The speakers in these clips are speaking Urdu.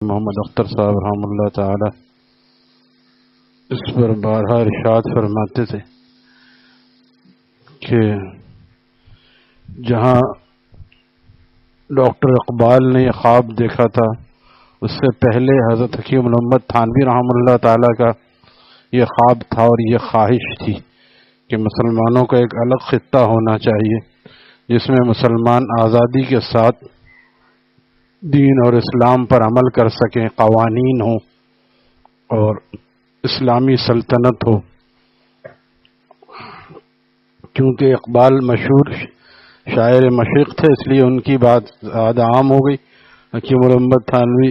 محمد اختر صاحب رحمہ اللہ تعالی اس پر بارہا ارشاد فرماتے تھے کہ جہاں ڈاکٹر اقبال نے یہ خواب دیکھا تھا اس سے پہلے حضرت حکیم محمد تھانوی رحمہ اللہ تعالی کا یہ خواب تھا اور یہ خواہش تھی کہ مسلمانوں کا ایک الگ خطہ ہونا چاہیے جس میں مسلمان آزادی کے ساتھ دین اور اسلام پر عمل کر سکیں، قوانین ہوں اور اسلامی سلطنت ہو۔ کیونکہ اقبال مشہور شاعر مشرق تھے اس لیے ان کی بات زیادہ عام ہو گئی۔ حکیم الامت تھانوی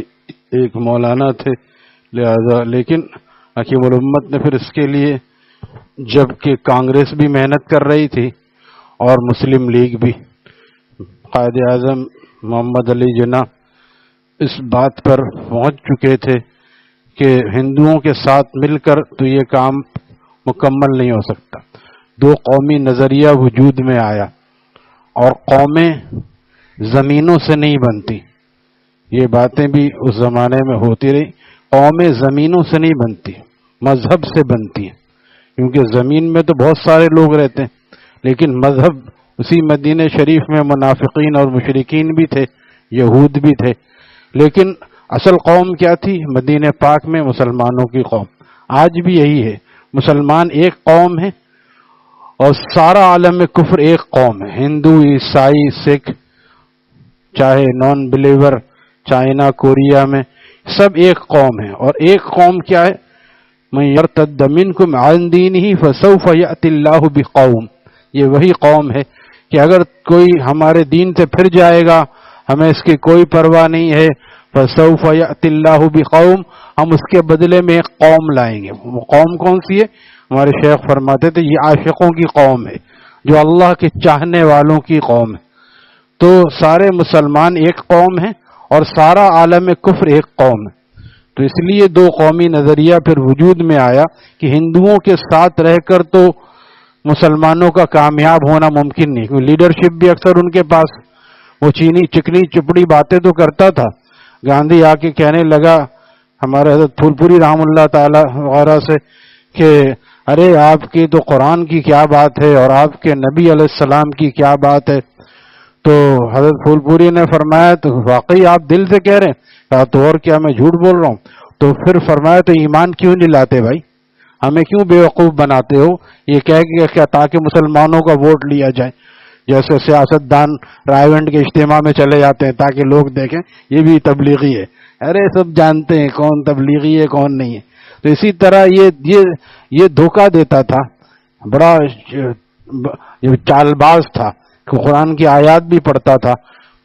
ایک مولانا تھے لہذا، لیکن حکیم الامت نے پھر اس کے لیے، جب کہ کانگریس بھی محنت کر رہی تھی اور مسلم لیگ بھی، قائد اعظم محمد علی جناح اس بات پر پہنچ چکے تھے کہ ہندوؤں کے ساتھ مل کر تو یہ کام مکمل نہیں ہو سکتا۔ دو قومی نظریہ وجود میں آیا اور قومیں زمینوں سے نہیں بنتی، یہ باتیں بھی اس زمانے میں ہوتی رہی۔ قومیں زمینوں سے نہیں بنتی، مذہب سے بنتی ہیں، کیونکہ زمین میں تو بہت سارے لوگ رہتے ہیں لیکن مذہب، اسی مدینہ شریف میں منافقین اور مشرکین بھی تھے، یہود بھی تھے، لیکن اصل قوم کیا تھی؟ مدینہ پاک میں مسلمانوں کی قوم۔ آج بھی یہی ہے، مسلمان ایک قوم ہے اور سارا عالم کفر ایک قوم ہے، ہندو، عیسائی، سکھ، چاہے نان بلیور چائنا، کوریا میں، سب ایک قوم ہے۔ اور ایک قوم کیا ہے؟ من یرتد منکم عن دینہ فسوف یأتی اللہ بقوم، یہ وہی قوم ہے کہ اگر کوئی ہمارے دین سے پھر جائے گا، ہمیں اس کی کوئی پرواہ نہیں ہے، فسوف یأتی اللہ بقوم، ہم اس کے بدلے میں ایک قوم لائیں گے۔ وہ قوم کون سی ہے؟ ہمارے شیخ فرماتے تھے یہ عاشقوں کی قوم ہے، جو اللہ کے چاہنے والوں کی قوم ہے۔ تو سارے مسلمان ایک قوم ہیں اور سارا عالم کفر ایک قوم ہے۔ تو اس لیے دو قومی نظریہ پھر وجود میں آیا کہ ہندوؤں کے ساتھ رہ کر تو مسلمانوں کا کامیاب ہونا ممکن نہیں، کیونکہ لیڈرشپ بھی اکثر ان کے پاس، وہ چینی چکنی چپڑی باتیں تو کرتا تھا۔ گاندھی آ کے کہنے لگا ہمارے حضرت پھول پوری رحم اللہ تعالی وغیرہ سے کہ ارے آپ کی تو قرآن کی کیا بات ہے اور آپ کے نبی علیہ السلام کی کیا بات ہے؟ تو حضرت پھول پوری نے فرمایا تو واقعی آپ دل سے کہہ رہے ہیں؟ کہا تو اور کیا، میں جھوٹ بول رہا ہوں؟ تو پھر فرمایا تو ایمان کیوں نہیں لاتے بھائی، ہمیں کیوں بیوقوف بناتے ہو؟ یہ کہہ کہ کیا تاکہ مسلمانوں کا ووٹ لیا جائے، جیسے سیاست دان رائے ونڈ کے اجتماع میں چلے جاتے ہیں تاکہ لوگ دیکھیں یہ بھی تبلیغی ہے۔ ارے سب جانتے ہیں کون تبلیغی ہے کون نہیں ہے۔ تو اسی طرح یہ دھوکہ دیتا تھا، بڑا چال باز تھا، قرآن کی آیات بھی پڑھتا تھا۔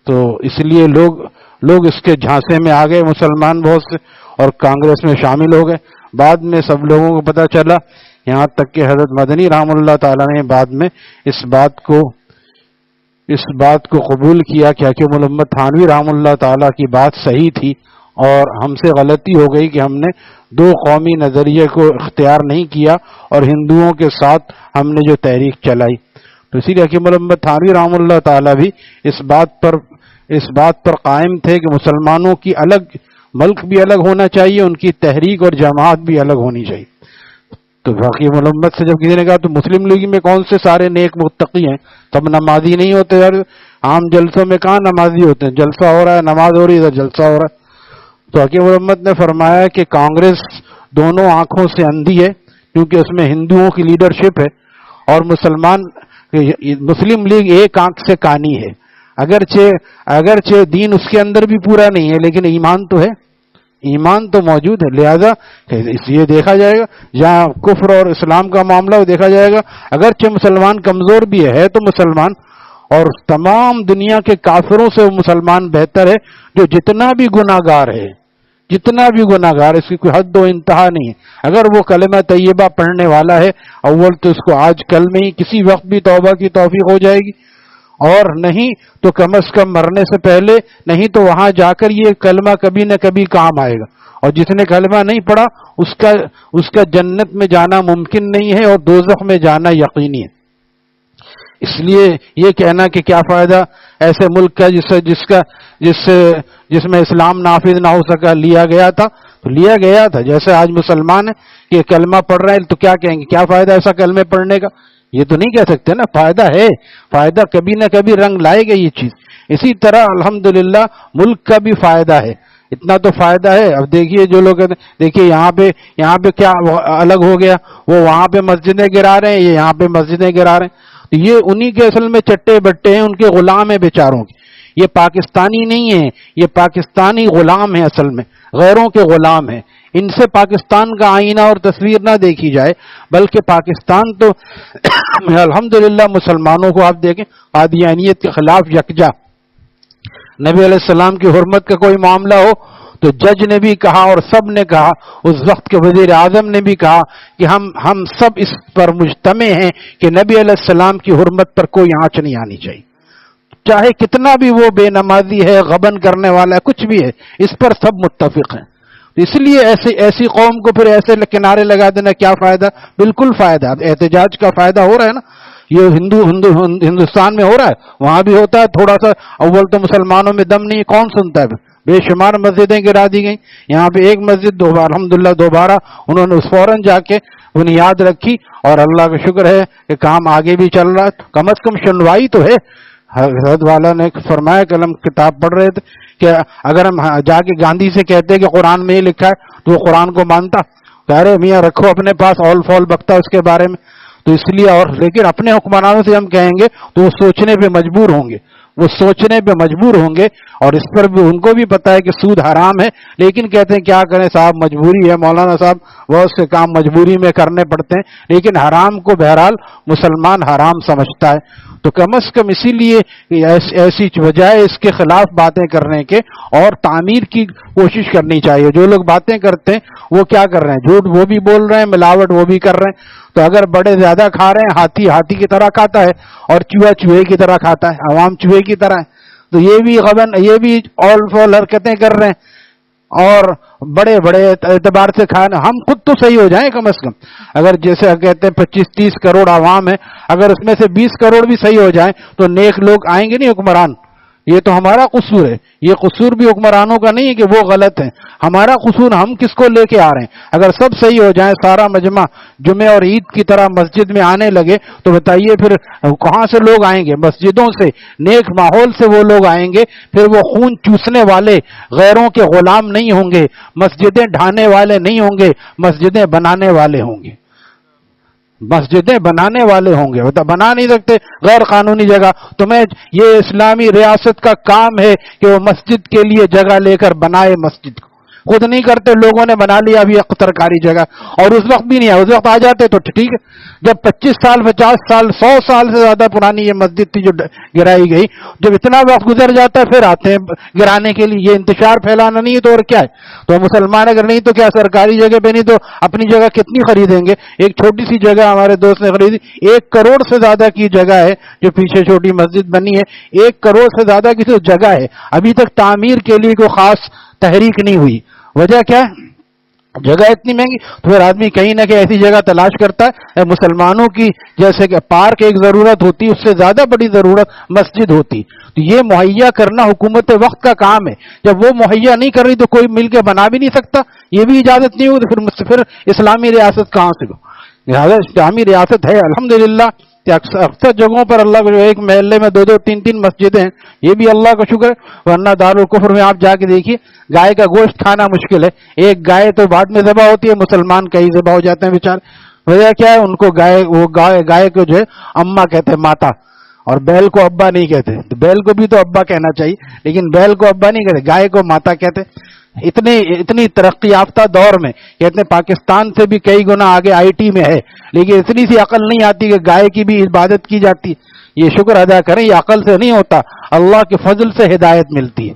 تو اس لیے لوگ اس کے جھانسے میں آ گئے، مسلمان بہت سے، اور کانگریس میں شامل ہو گئے۔ بعد میں سب لوگوں کو پتہ چلا، یہاں تک کہ حضرت مدنی رحمہ اللہ تعالیٰ نے بعد میں اس بات کو قبول کیا کہ حکیم الامت تھانوی رحمہ اللہ تعالیٰ کی بات صحیح تھی اور ہم سے غلطی ہو گئی کہ ہم نے دو قومی نظریے کو اختیار نہیں کیا اور ہندوؤں کے ساتھ ہم نے جو تحریک چلائی۔ تو اسی لیے حکیم الامت تھانوی رحمہ اللہ تعالیٰ بھی اس بات پر قائم تھے کہ مسلمانوں کی الگ ملک بھی الگ ہونا چاہیے، ان کی تحریک اور جماعت بھی الگ ہونی چاہیے۔ تو حکیم الامت سے جب کسی نے کہا تو مسلم لیگ میں کون سے سارے نیک متقی ہیں، تب نمازی نہیں ہوتے؟ یار عام جلسوں میں کہاں نمازی ہوتے ہیں، جلسہ ہو رہا ہے، نماز ہو رہی ہے، جلسہ ہو رہا ہے۔ تو حکیم الامت نے فرمایا کہ کانگریس دونوں آنکھوں سے اندھی ہے کیونکہ اس میں ہندوؤں کی لیڈرشپ ہے، اور مسلم لیگ ایک آنکھ سے کانی ہے، اگرچہ دین اس کے اندر بھی پورا نہیں ہے لیکن ایمان تو ہے، ایمان تو موجود ہے۔ لہذا یہ دیکھا جائے گا جہاں کفر اور اسلام کا معاملہ وہ دیکھا جائے گا، اگرچہ مسلمان کمزور بھی ہے تو مسلمان، اور تمام دنیا کے کافروں سے وہ مسلمان بہتر ہے جو جتنا بھی گناہگار ہے، اس کی کوئی حد و انتہا نہیں ہے۔ اگر وہ کلمہ طیبہ پڑھنے والا ہے اول تو اس کو آج کل میں ہی کسی وقت بھی توبہ کی توفیق ہو جائے گی، اور نہیں تو کم از کم مرنے سے پہلے، نہیں تو وہاں جا کر یہ کلمہ کبھی نہ کبھی کام آئے گا۔ اور جس نے کلمہ نہیں پڑھا اس کا جنت میں جانا ممکن نہیں ہے اور دوزخ میں جانا یقینی ہے۔ اس لیے یہ کہنا کہ کیا فائدہ ایسے ملک کا جس میں اسلام نافذ نہ ہو سکا لیا گیا تھا تو لیا گیا تھا. جیسے آج مسلمان ہیں کہ کلمہ پڑھ رہے ہیں تو کیا کہیں گے, کیا فائدہ ایسا کلمے پڑھنے کا؟ یہ تو نہیں کہہ سکتے نا. فائدہ ہے, فائدہ کبھی نہ کبھی رنگ لائے گا یہ چیز. اسی طرح الحمدللہ ملک کا بھی فائدہ ہے, اتنا تو فائدہ ہے. اب دیکھیے جو لوگ دیکھیے یہاں پہ کیا الگ ہو گیا, وہ وہاں پہ مسجدیں گرا رہے ہیں, یہ یہاں پہ مسجدیں گرا رہے ہیں. تو یہ انہی کے اصل میں چٹے بٹے ہیں, ان کے غلام ہیں بیچاروں کے. یہ پاکستانی نہیں ہیں, یہ پاکستانی غلام ہیں, اصل میں غیروں کے غلام ہیں. ان سے پاکستان کا آئینہ اور تصویر نہ دیکھی جائے, بلکہ پاکستان تو الحمدللہ مسلمانوں کو آپ دیکھیں قادیانیت کے خلاف یکجا. نبی علیہ السلام کی حرمت کا کوئی معاملہ ہو تو جج نے بھی کہا اور سب نے کہا, اس وقت کے وزیر اعظم نے بھی کہا کہ ہم سب اس پر مجتمع ہیں کہ نبی علیہ السلام کی حرمت پر کوئی آنچ نہیں آنی چاہیے, چاہے کتنا بھی وہ بے نمازی ہے, غبن کرنے والا ہے, کچھ بھی ہے, اس پر سب متفق ہیں. اس لیے ایسی قوم کو پھر ایسے کنارے لگا دینا کیا فائدہ؟ بالکل فائدہ. اب احتجاج کا فائدہ ہو رہا ہے نا, یہ ہندوستان میں ہو رہا ہے, وہاں بھی ہوتا ہے تھوڑا سا. اول تو مسلمانوں میں دم نہیں, کون سنتا ہے؟ بے شمار مسجدیں گرا دی گئیں. یہاں پہ ایک مسجد الحمدللہ دوبارہ انہوں نے فوراً جا کے بنیاد رکھی, اور اللہ کا شکر ہے کہ کام آگے بھی چل رہا ہے. کم از کم سنوائی تو ہے. حضرت والا نے فرمایا کہ ہم کتاب پڑھ رہے تھے کہ اگر ہم جا کے گاندھی سے کہتے کہ قرآن میں یہ لکھا ہے تو وہ قرآن کو مانتا. کہہ رہے میاں رکھو اپنے پاس, اول فول بکتا اس کے بارے میں. تو اس لیے, اور لیکن اپنے حکمرانوں سے ہم کہیں گے تو وہ سوچنے پہ مجبور ہوں گے, وہ سوچنے پہ مجبور ہوں گے. اور اس پر بھی ان کو بھی پتا ہے کہ سود حرام ہے, لیکن کہتے ہیں کیا کریں صاحب, مجبوری ہے. مولانا صاحب بہت سے کام مجبوری میں کرنے پڑتے ہیں, لیکن حرام کو بہرحال مسلمان حرام سمجھتا ہے. تو کم از کم اسی لیے ایسی بجائے اس کے خلاف باتیں کرنے کے اور تعمیر کی کوشش کرنی چاہیے. جو لوگ باتیں کرتے ہیں وہ کیا کر رہے ہیں؟ جھوٹ وہ بھی بول رہے ہیں, ملاوٹ وہ بھی کر رہے ہیں. تو اگر بڑے زیادہ کھا رہے ہیں, ہاتھی کی طرح کھاتا ہے, اور چوہا چوہے کی طرح کھاتا ہے, عوام چوہے کی طرح ہے. تو یہ بھی غبن, یہ بھی اول فول حرکتیں کر رہے ہیں, اور بڑے اعتبار سے کھانا. ہم خود تو صحیح ہو جائیں کم از کم. اگر جیسے کہتے ہیں 25-30 کروڑ عوام ہے, اگر اس میں سے 20 کروڑ بھی صحیح ہو جائیں تو نیک لوگ آئیں گے نہیں حکمران. یہ تو ہمارا قصور ہے. یہ قصور بھی حکمرانوں کا نہیں ہے کہ وہ غلط ہیں, ہمارا قصور ہم کس کو لے کے آ رہے ہیں. اگر سب صحیح ہو جائیں, سارا مجمع جمعہ اور عید کی طرح مسجد میں آنے لگے, تو بتائیے پھر کہاں سے لوگ آئیں گے؟ مسجدوں سے, نیک ماحول سے وہ لوگ آئیں گے. پھر وہ خون چوسنے والے غیروں کے غلام نہیں ہوں گے, مسجدیں ڈھانے والے نہیں ہوں گے, مسجدیں بنانے والے ہوں گے. مسجدیں بنانے والے ہوں گے. بنا نہیں سکتے غیر قانونی جگہ. تمہیں یہ اسلامی ریاست کا کام ہے کہ وہ مسجد کے لیے جگہ لے کر بنائے. مسجد کو خود نہیں کرتے, لوگوں نے بنا لیا ابھی سرکاری جگہ, اور اس وقت بھی نہیں ہے. اس وقت آ جاتے تو ٹھیک ہے. جب 25 سال 50 سال 100 سال سے زیادہ پرانی یہ مسجد تھی جو گرائی گئی, جب اتنا وقت گزر جاتا ہے پھر آتے ہیں گرانے کے لیے. یہ انتشار پھیلانا نہیں ہے تو اور کیا ہے؟ تو مسلمان اگر نہیں تو کیا سرکاری جگہ پہ نہیں تو اپنی جگہ کتنی خریدیں گے؟ ایک چھوٹی سی جگہ ہمارے دوست نے خریدی, 1 کروڑ سے زیادہ کی جگہ ہے جو پیچھے چھوٹی مسجد بنی ہے. 1 کروڑ سے زیادہ کی تو جگہ ہے, ابھی تک تعمیر کے لیے کوئی خاص تحریک نہیں ہوئی. وجہ کیا ہے؟ جگہ اتنی مہنگی. تو پھر آدمی کہیں نہ کہیں ایسی جگہ تلاش کرتا ہے. مسلمانوں کی جیسے کہ پارک ایک ضرورت ہوتی, اس سے زیادہ بڑی ضرورت مسجد ہوتی. تو یہ مہیا کرنا حکومت وقت کا کام ہے. جب وہ مہیا نہیں کر رہی تو کوئی مل کے بنا بھی نہیں سکتا. یہ بھی اجازت نہیں ہوگی تو پھر اسلامی ریاست کہاں سے ہو؟ لہٰذا اسلامی ریاست ہے الحمدللہ. اکثر جگہوں پر اللہ کو ایک محلے میں 2-2 3-3 مسجدیں ہیں. یہ بھی اللہ کا شکر ہے. ورنہ دارالکفر میں آپ جا کے دیکھیے, گائے کا گوشت کھانا مشکل ہے. ایک گائے تو بعد میں ذبح ہوتی ہے, مسلمان کئی ذبح ہو جاتے ہیں بیچارے. وجہ کیا ہے؟ ان کو گائے کو جو ہے اماں کہتے ہیں, ماتا, اور بیل کو ابا نہیں کہتے. بیل کو بھی تو ابا کہنا چاہیے, لیکن بیل کو ابا نہیں کہتے, گائے کو ماتا کہتے. اتنی ترقی یافتہ دور میں کہتے ہیں پاکستان سے بھی کئی گنا آگے آئی ٹی میں ہے, لیکن اتنی سی عقل نہیں آتی کہ گائے کی بھی عبادت کی جاتی. یہ شکر ادا کریں, یہ عقل سے نہیں ہوتا, اللہ کے فضل سے ہدایت ملتی ہے.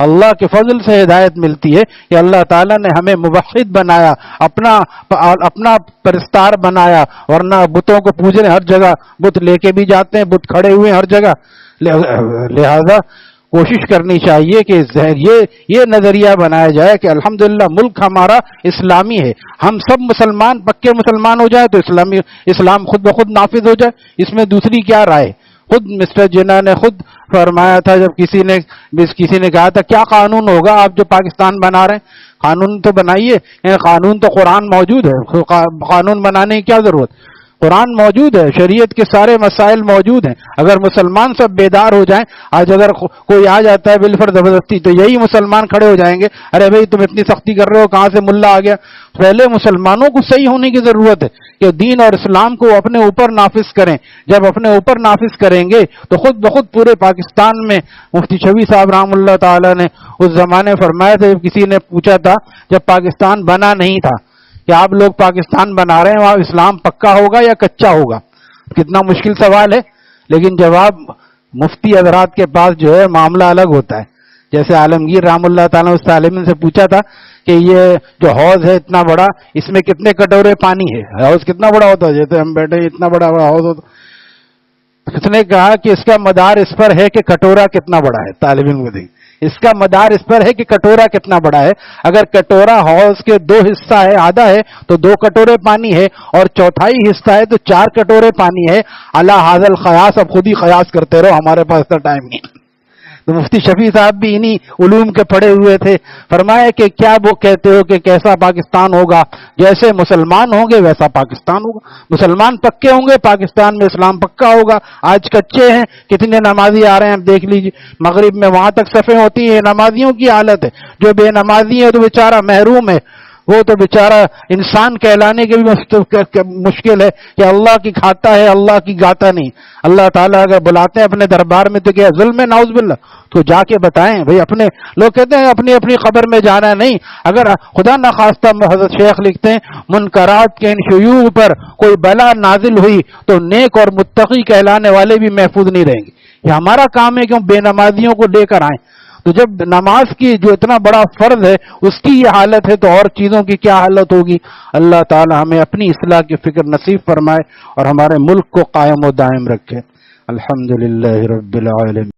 اللہ کے فضل سے ہدایت ملتی ہے کہ اللہ تعالیٰ نے ہمیں موحد بنایا, اپنا پرستار بنایا. ورنہ بتوں کو پوجنے ہر جگہ بت لے کے بھی جاتے ہیں, بت کھڑے ہوئے ہر جگہ. لہذا کوشش کرنی چاہیے کہ یہ نظریہ بنایا جائے کہ الحمدللہ ملک ہمارا اسلامی ہے. ہم سب مسلمان پکے مسلمان ہو جائے تو اسلام خود بخود نافذ ہو جائے. اس میں دوسری کیا رائے؟ خود مسٹر جناح نے خود فرمایا تھا جب کسی نے کہا تھا کیا قانون ہوگا آپ جو پاکستان بنا رہے ہیں؟ قانون تو بنائیے، قانون تو قرآن موجود ہے، قانون بنانے کی کیا ضرورت؟ قرآن موجود ہے، شریعت کے سارے مسائل موجود ہیں، اگر مسلمان سب بیدار ہو جائیں. آج اگر کوئی آ جاتا ہے بالفرض زبردستی تو یہی مسلمان کھڑے ہو جائیں گے، ارے بھائی تم اتنی سختی کر رہے ہو، کہاں سے ملا آ گیا؟ پہلے مسلمانوں کو صحیح ہونے کی ضرورت ہے کہ دین اور اسلام کو اپنے اوپر نافذ کریں. جب اپنے اوپر نافذ کریں گے تو خود بخود پورے پاکستان میں. مفتی شفیع صاحب رحم اللہ تعالی نے اس زمانے فرمایا تھا، جب کسی نے پوچھا تھا جب پاکستان بنا نہیں تھا کہ آپ لوگ پاکستان بنا رہے ہیں وہاں اسلام پکا ہوگا یا کچا ہوگا؟ کتنا مشکل سوال ہے، لیکن جواب مفتی حضرات کے پاس جو ہے معاملہ الگ ہوتا ہے. جیسے عالمگیر رحم اللہ تعالیٰ نے اس عالم سے پوچھا تھا کہ یہ جو حوض ہے اتنا بڑا، اس میں کتنے کٹورے پانی ہے؟ حوض کتنا بڑا ہوتا ہے؟ جیسے ہم بیٹھے اتنا بڑا حوض ہوتا. اس نے کہا کہ اس کا مدار اس پر ہے کہ کٹورا کتنا بڑا ہے. طالب علم کو اس کا مدار اس پر ہے کہ کٹورا کتنا بڑا ہے. اگر کٹورا حوض کے 2 حصہ ہے، آدھا ہے تو 2 کٹورے پانی ہے، اور چوتھائی حصہ ہے تو 4 کٹورے پانی ہے. اللہ حاضل قیاس، اب خود ہی قیاس کرتے رہو، ہمارے پاس تو ٹائم نہیں. تو مفتی شفیع صاحب بھی انہی علوم کے پڑھے ہوئے تھے. فرمایا کہ کیا وہ کہتے ہو کہ کیسا پاکستان ہوگا؟ جیسے مسلمان ہوں گے ویسا پاکستان ہوگا. مسلمان پکے ہوں گے پاکستان میں اسلام پکا ہوگا. آج کچے ہیں، کتنے نمازی آ رہے ہیں دیکھ لیجیے، مغرب میں وہاں تک صفیں ہوتی ہیں. نمازیوں کی حالت ہے، جو بے نمازی ہے تو بیچارہ محروم ہے، وہ تو بیچارہ انسان کہلانے کے بھی مشکل ہے کہ اللہ کی کھاتا ہے اللہ کی گاتا نہیں. اللہ تعالیٰ اگر بلاتے ہیں اپنے دربار میں تو کیا ظلم ہے؟ نعوذ باللہ. تو جا کے بتائیں بھئی. اپنے لوگ کہتے ہیں اپنی اپنی قبر میں جانا نہیں. اگر خدا نخواستہ حضرت شیخ لکھتے ہیں منکرات کے ان شیوع پر کوئی بلا نازل ہوئی تو نیک اور متقی کہلانے والے بھی محفوظ نہیں رہیں گے. یہ ہمارا کام ہے کہ ہم بے نمازیوں کو لے کر آئیں. تو جب نماز کی جو اتنا بڑا فرض ہے اس کی یہ حالت ہے تو اور چیزوں کی کیا حالت ہوگی؟ اللہ تعالی ہمیں اپنی اصلاح کی فکر نصیب فرمائے اور ہمارے ملک کو قائم و دائم رکھے. الحمدللہ رب العالمین.